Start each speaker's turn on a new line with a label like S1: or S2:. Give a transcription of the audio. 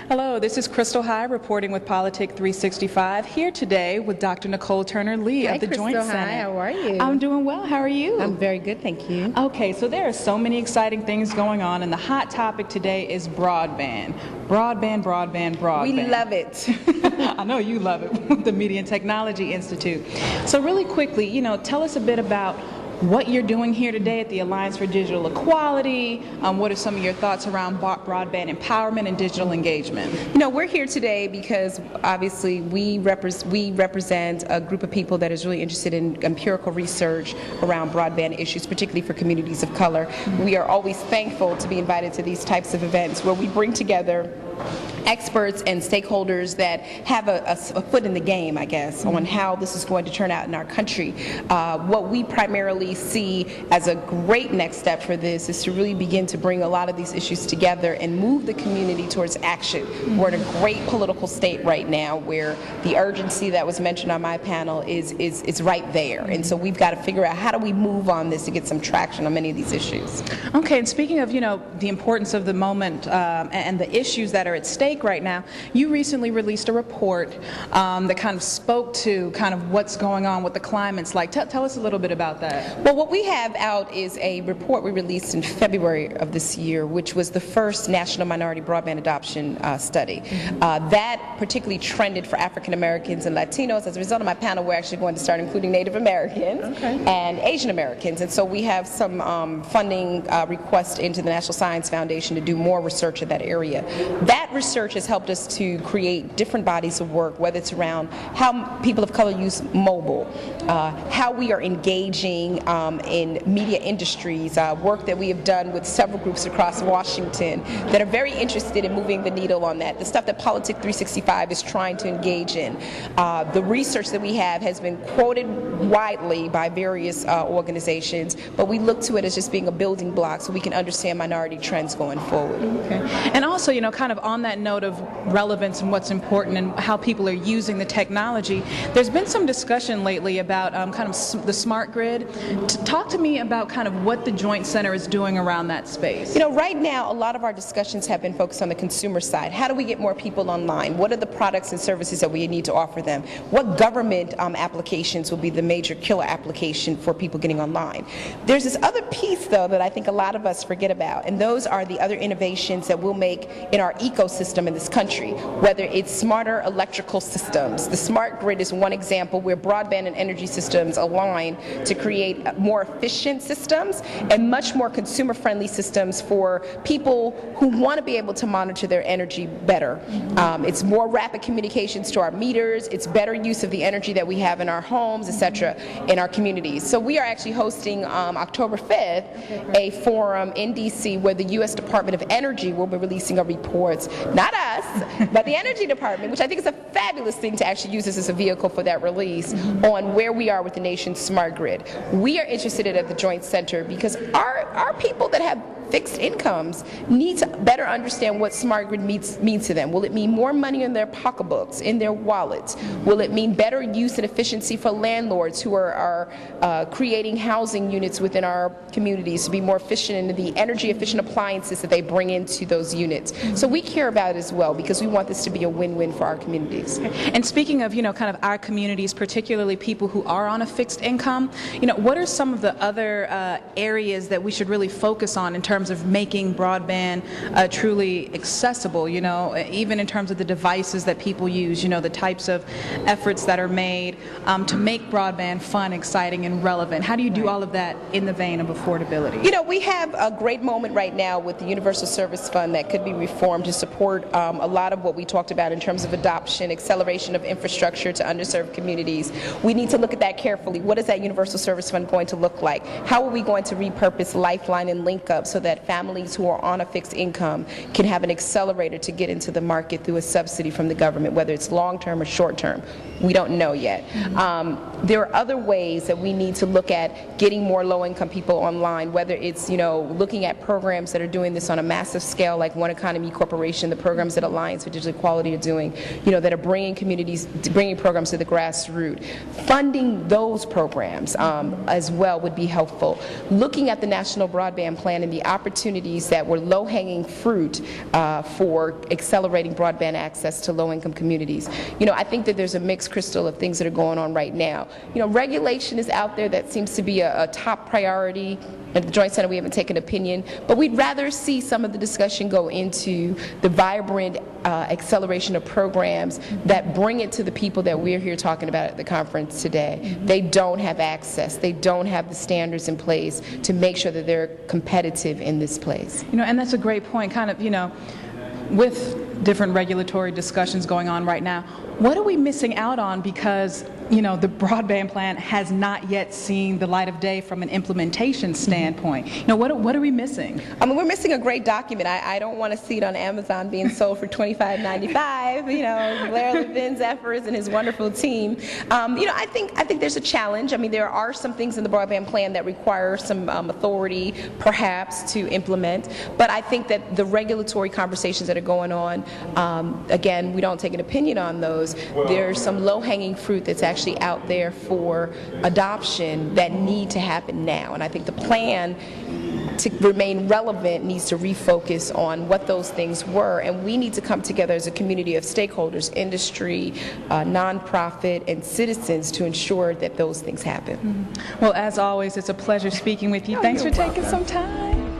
S1: Hello, this is Crystal High reporting with Politic 365, here today with Dr. Nicol Turner Lee of the Joint Senate.
S2: Hi, how are you?
S1: I'm doing well. How are you?
S2: I'm very good, thank you.
S1: Okay, so there are so many exciting things going on, and the hot topic today is broadband. Broadband, broadband, broadband.
S2: We love it.
S1: I know you love it with the Media and Technology Institute. So really quickly, tell us a bit about what you're doing here today at the Alliance for Digital Equality. What are some of your thoughts around broadband empowerment and digital engagement?
S2: We're here today because obviously we represent a group of people that is really interested in empirical research around broadband issues, particularly for communities of color. We are always thankful to be invited to these types of events where we bring together experts and stakeholders that have a foot in the game, I guess, on how this is going to turn out in our country. What we primarily see as a great next step for this is to really begin to bring a lot of these issues together and move the community towards action. We're in a great political state right now where the urgency that was mentioned on my panel is right there. And so we've got to figure out how do we move on this to get some traction on many of these issues.
S1: Okay, and speaking of, the importance of the moment and the issues that are at stake right now, you recently released a report that kind of spoke to what's going on, what the climate's like. Tell us a little bit about that.
S2: Well, what we have out is a report we released in February of this year, which was the first national minority broadband adoption study. That particularly trended for African Americans and Latinos. As a result of my panel, we're actually going to start including Native Americans and Asian Americans. And so we have some funding requests into the National Science Foundation to do more research in that area. That research has helped us to create different bodies of work, whether it's around how people of color use mobile, how we are engaging in media industries, work that we have done with several groups across Washington that are very interested in moving the needle on that, the stuff that Politic 365 is trying to engage in. The research that we have has been quoted widely by various organizations, but we look to it as just being a building block so we can understand minority trends going forward.
S1: Okay. And also, kind of on that note of relevance and what's important and how people are using the technology, there's been some discussion lately about the smart grid. Talk to me about kind of what the Joint Center is doing around that space.
S2: Right now, a lot of our discussions have been focused on the consumer side. How do we get more people online? What are the products and services that we need to offer them? What government applications will be the major killer application for people getting online? There's this other piece, though, that I think a lot of us forget about, and those are the other innovations that we'll make in our ecosystem in this country, whether it's smarter electrical systems. The smart grid is one example where broadband and energy systems align to create more efficient systems and much more consumer-friendly systems for people who want to be able to monitor their energy better. It's more rapid communications to our meters, it's better use of the energy that we have in our homes, etc., in our communities. So we are actually hosting October 5th a forum in D.C. where the U.S. Department of Energy will be releasing a report, not us, but the Energy Department, which I think is a fabulous thing to actually use this as a vehicle for that release, on where we are with the nation's smart grid. We are interested in it at the Joint Center because our people that have fixed incomes need to better understand what smart grid means to them. Will it mean more money in their pocketbooks, in their wallets? Will it mean better use and efficiency for landlords who are creating housing units within our communities to be more efficient in the energy efficient appliances that they bring into those units? So we care about it as well because we want this to be a win-win for our communities.
S1: And speaking of, kind of our communities, particularly people who are on a fixed income, what are some of the other areas that we should really focus on in terms of making broadband truly accessible, even in terms of the devices that people use, the types of efforts that are made to make broadband fun, exciting, and relevant? How do you do all of that in the vein of affordability?
S2: We have a great moment right now with the Universal Service Fund that could be reformed to support a lot of what we talked about in terms of adoption, acceleration of infrastructure to underserved communities. We need to look at that carefully. What is that Universal Service Fund going to look like? How are we going to repurpose Lifeline and Link Up so that families who are on a fixed income can have an accelerator to get into the market through a subsidy from the government, whether it's long-term or short-term? We don't know yet. There are other ways that we need to look at getting more low-income people online, whether it's looking at programs that are doing this on a massive scale, like One Economy Corporation, the programs that Alliance for Digital Equality are doing, that are bringing programs to the grassroots. Funding those programs as well would be helpful. Looking at the National Broadband Plan and the opportunities that were low-hanging fruit for accelerating broadband access to low-income communities. I think that there's a mix, Crystal, of things that are going on right now. Regulation is out there that seems to be a top priority. At the Joint Center, we haven't taken opinion, but we'd rather see some of the discussion go into the vibrant acceleration of programs that bring it to the people that we're here talking about at the conference today. They don't have access. They don't have the standards in place to make sure that they're competitive in this place.
S1: And that's a great point, kind of, with different regulatory discussions going on right now, what are we missing out on because the broadband plan has not yet seen the light of day from an implementation standpoint? What are we missing?
S2: We're missing a great document. I don't want to see it on Amazon being sold for $25.95. Blair Levin's efforts and his wonderful team. I think there's a challenge. There are some things in the broadband plan that require some authority, perhaps, to implement. But I think that the regulatory conversations that are going on, again, we don't take an opinion on those. There's some low-hanging fruit that's actually out there for adoption that need to happen now. And I think the plan to remain relevant needs to refocus on what those things were, and we need to come together as a community of stakeholders, industry, nonprofit, and citizens to ensure that those things happen.
S1: Well, as always, it's a pleasure speaking with you. Thanks for taking some time.